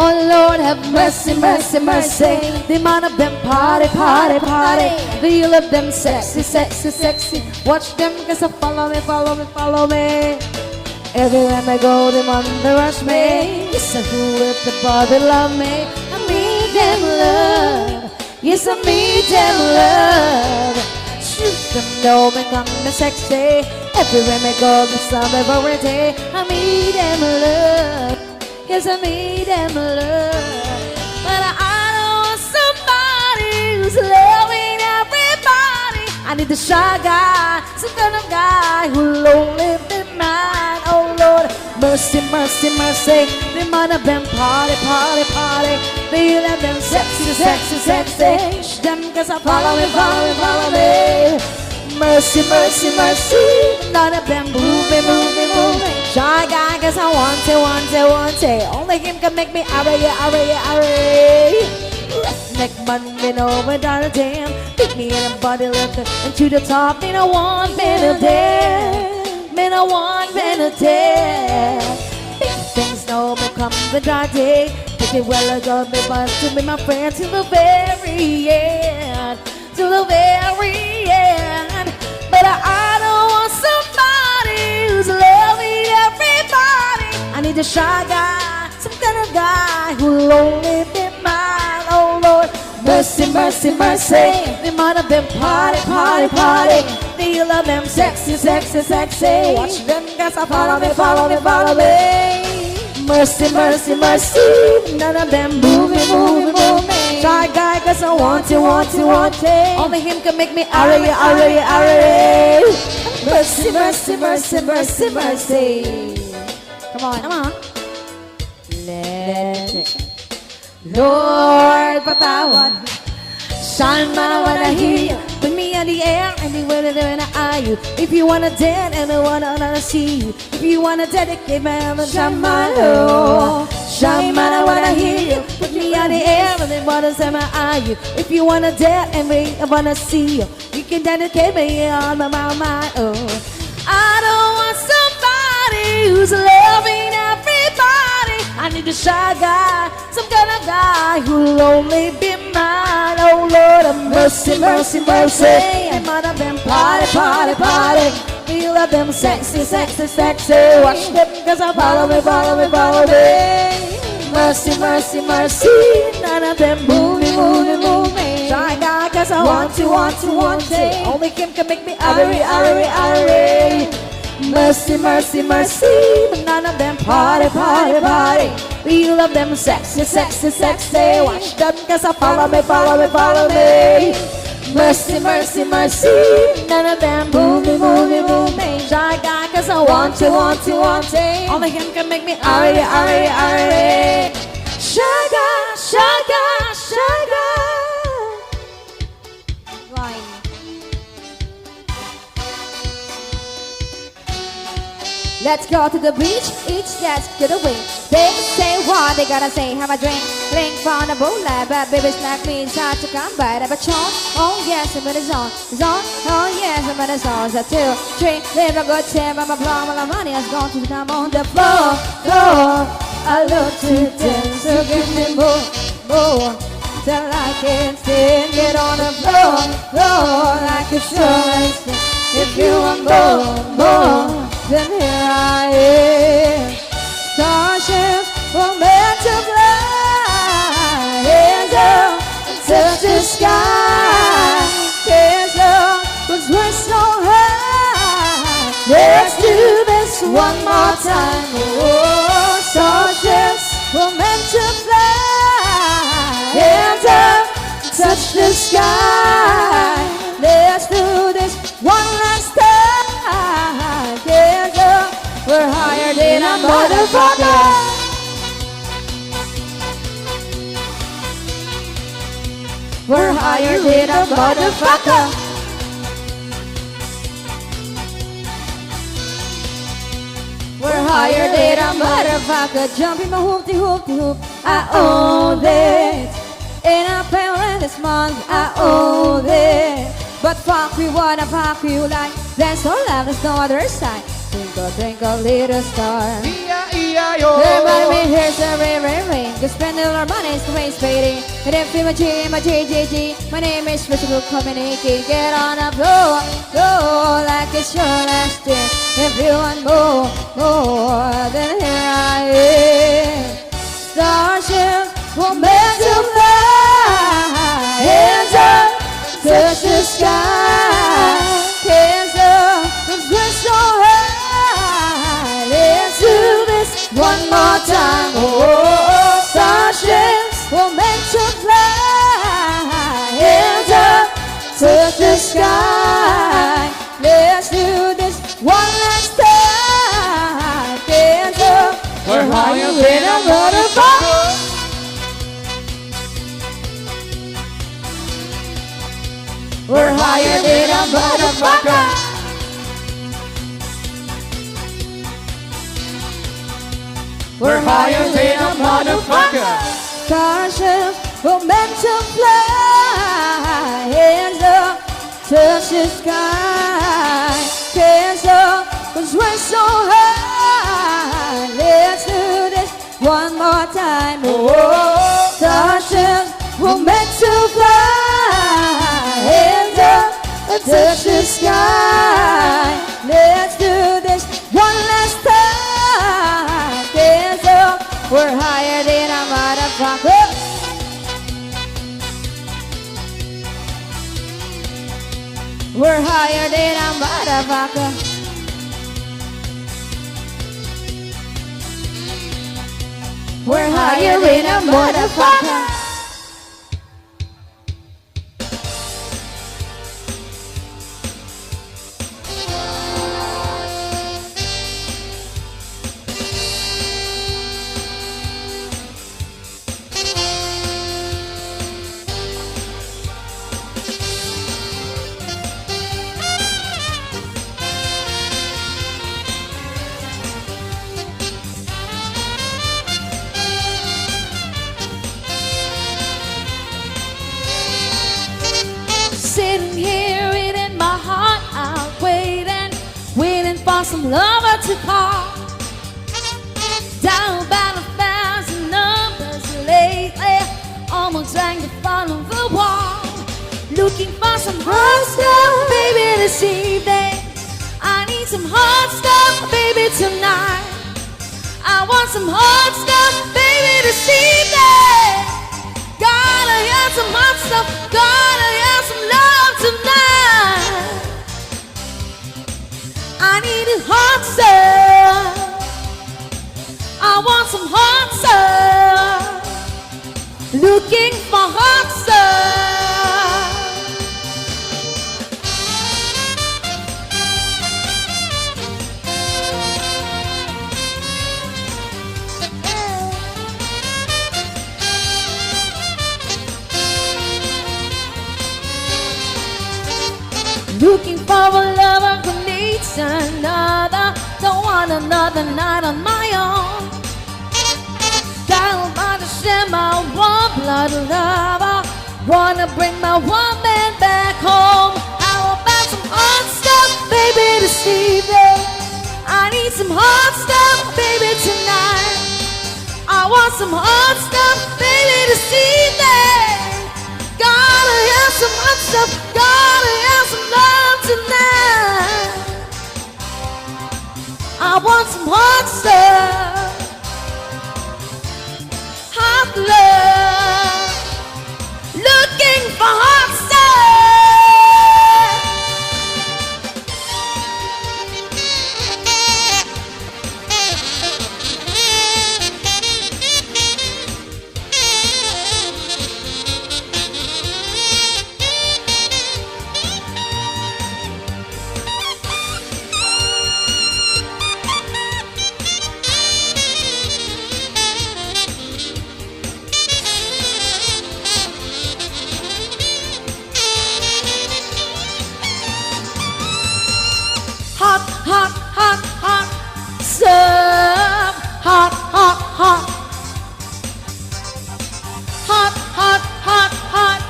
Oh Lord, have mercy, mercy, mercy. The amount of them party, party, party. The all of them sexy, sexy, sexy. Watch them cause they follow me, follow me, follow me. Everywhere I go, them on the rush me. Yes, I do with the body love me. I need them love. Yes, I need them love. Shoot them, know me, come me sexy. Everywhere I go, the sun every day. I need them love. Yes, I need them love. But I don't want somebody who's loving everybody. I need the shy guy, some kind of guy who'll only be mine. Oh Lord, mercy, mercy, mercy. The amount of them party, party, party. They let them sexy, sexy, sexy. Shh them cause I follow me, follow me, follow me. Mercy, mercy, mercy. None of them move me, move me, move me. Shy guy cause I want it, want it, want it. Only him can make me array, array, array. Redneck man, me know without a damn. Pick me in a body lifter and to the top. Me no one been a day. Me no one been a day. Big things know me come without a day. Pick it well, I got me but to be my friend to the very end. To the very end. But I don't want somebody who's loving everybody. I need a shy guy, some kind of guy who'll only be mine. Oh Lord, mercy, mercy, mercy. The amount of them party, party, party. The all of them sexy, sexy, sexy. Watch them guys, follow me, follow me, follow me. Mercy, mercy, mercy. None of them move me, move me, move me. Shy guy cause I want you, want you, want you. Only him can make me array, array, array. Mercy, mercy, mercy, mercy, mercy. Come on, come on. Let it. Lord, patawad. Shine man, I wanna hear you. Put me in the air, anywhere that when I eye you. If you wanna dance, and I wanna see you. If you wanna dedicate my heaven, shine man, oh. Shine man, I wanna hear you. Put me in the air, and then wanna say my eye you. If you wanna dance, and I wanna see you. You can dedicate me on my, oh. I don't want somebody who's loving everybody. I need a shy guy, some kind of guy who'll only be mine. Oh Lord of mercy, mercy, mercy. And might have been party, party, party. Feel of them sexy, sexy, sexy. Watch them cause I follow me, follow me, follow me. Mercy, mercy, mercy. None of them move me, move me, move me. Shy guy cause I want you, want you, want you. Only him can make me array, array, array. Mercy, mercy, mercy. But none of them party, party, party. We love them sexy, sexy, sexy. Watch them cause I follow me, follow me, follow me. Mercy, mercy, mercy. None of them move me, move me, move me. Shy guy cause I want you, want you, want you. Only him can make me array, array, array. Shy guy, shy guy, shy guy. Line. Let's go to the beach, each let's get away. They say what they gotta say, have a drink. Link from the bootleg, bad babies like me, it's hard to come by. Have a chance, oh yes, I'm in the zone. Zone, oh yes, I'm in the zone. So 2, 3, live a good time, I'm a blow, all the money has gone to come on the floor, floor. I love to dance, so give me more, more. Till I can't stand, get on the floor, floor. Like a show, if you want more, more. Then here I am. Starships were meant to fly. Hands up and touch the sky. Hands up, 'cause we're so high. Let's do this one more time. Oh, starships were meant to fly. Hands up, touch the sky. Let's do this one last time. We're higher than a motherfucker. We're higher than a motherfucker. We're higher than a motherfucker. Jumping my hoopty hoopty hoop. I own this. And I'm paying this month. I own this. But fuck we wanna fuck you like. There's no love, there's no other side. Twinkle, twinkle, little star. Everybody me here's a rain. Just spending all our money, it's waste fading. And if you my G. My name is Physical Communicating. Get on the floor, floor like it's your last day. If you want more, then here I am. Starship will meant to fly. Hands up, touch the sky. Hands up, 'cause we're so high. Let's do this one more time. Oh, starships were meant to fly. Hands up, touch the sky. Let's do this one last time. Hands up, we're higher than a motherfucker. We're higher than a motherfucker. We're higher than a motherfucker. Starships were meant to fly. Hands up, touch the sky. Hands up, 'cause we're so high. Let's do this one more time. Oh, starships were meant to fly. Hands up, touch the sky. Let's do this one last time. Hands up, we're higher than a motherfucker. We're higher than a motherfucker. We're higher than a motherfucker. Sitting here in my heart out, waiting for some lover to call. Down about 1,000 numbers lately, almost trying to follow the wall. Looking for some hot stuff, baby, this evening. I need some hot stuff, baby, tonight. I want some hot stuff, baby, this evening. Gotta have some hot stuff, gotta have some love tonight. I need a hot stuff. I want some hot stuff. Looking for hot stuff. Looking for a lover who needs another. Don't want another night on my own. Don't want to share my warm blood lover. Wanna bring my one man back home. How about some hot stuff, baby, this evening? I need some hot stuff, baby, tonight. I want some hot stuff, baby, this evening. Gotta have some hot stuff, gotta have some love tonight. I want some hot stuff, hot love. Looking for hot stuff. Hot, hot, hot, hot stuff. Hot, hot, hot. Hot, hot, hot, hot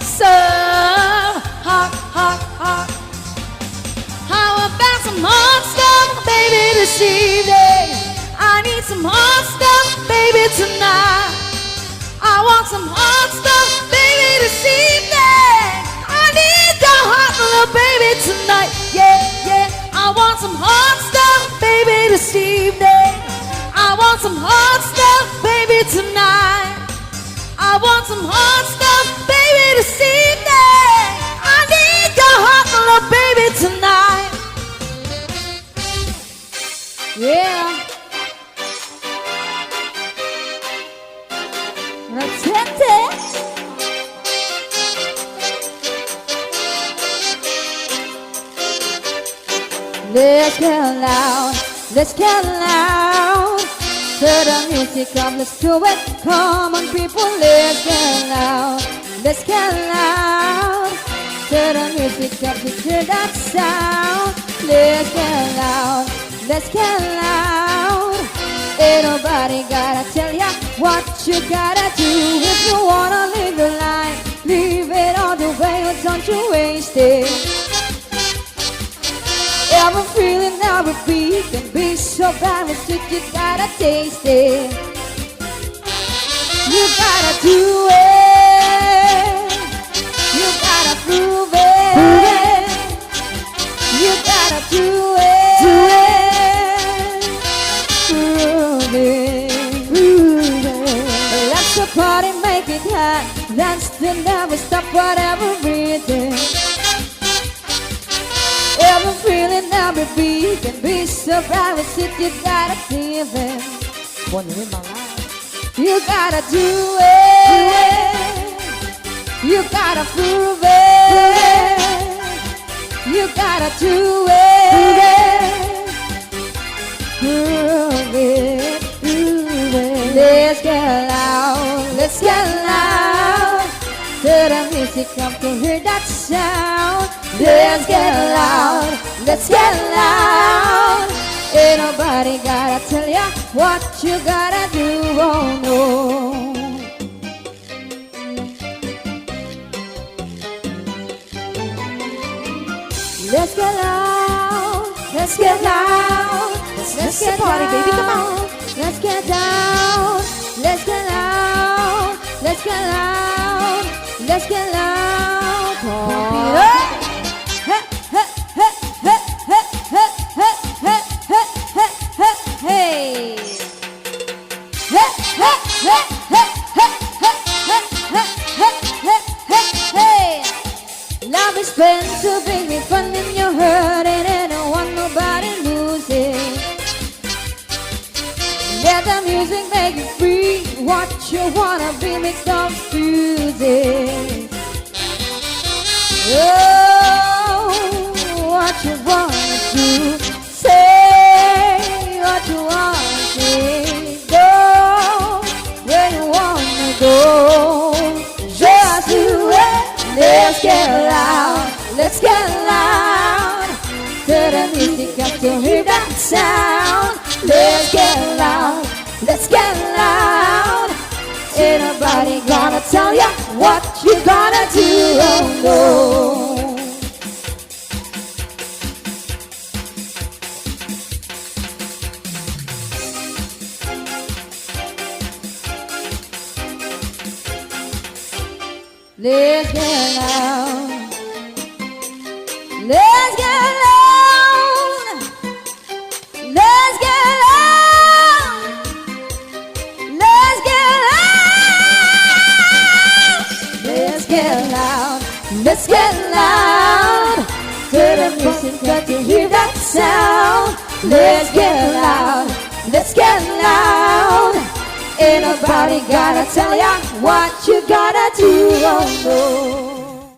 stuff. Hot, hot, hot. How about some hot stuff, baby, this evening? I need need some hot stuff, baby, tonight. I want some hot stuff, baby, this evening. I need the hot little baby tonight. Yeah, yeah. I want some hot stuff, baby, this evening. I want some hot stuff, baby, tonight. I want some hot stuff, baby, this evening. I need the hot little baby tonight. Yeah. Let's get loud, let's get loud. Turn the music up, let's do it. Come on people, let's get loud, let's get loud. Turn the music up, let's hear that sound. Let's get loud, let's get loud. Ain't nobody gotta tell ya what you gotta do. If you wanna live your life, live it all the way, or don't you waste it. Every feeling, every beat can be so bad, but you gotta taste it. You gotta do it. You gotta prove it. You gotta do it. Do it. Prove it. Prove it. Let's the party, make it hot. Let's still never stop, whatever reason. Every feeling, every beat can be so bright, but you gotta feel it. One in my life. You gotta do it. You gotta prove it. You gotta do it. Prove it. Prove it. Let's get loud. Let's get loud. To the music, come to hear that sound. Let's get loud, let's get loud. Ain't nobody gotta tell ya what you gotta do, oh no. Let's get loud, let's get loud. Let's get party, baby, come on. Let's get down, let's get loud, let's get loud, let's get loud. Come on. Hey. Love is meant to bring me fun in your hurt, and I don't want nobody losing. Let the music make you free. What you wanna be makes no excuses. Oh, what you wanna do, say what you wanna say. Go where you wanna go, just do it. Let's get loud, let's get loud. Turn the music up to hear that sound. Let's get loud, let's get loud. Ain't nobody gonna tell ya what you gotta do, oh no. Let's get loud. Let's get loud. Let's get loud. Let's get loud. Let's get loud. Let's get loud. Turn the music up to hear that sound. Let's get loud. Let's get loud. Ain't nobody gotta tell ya what you gotta do, oh no.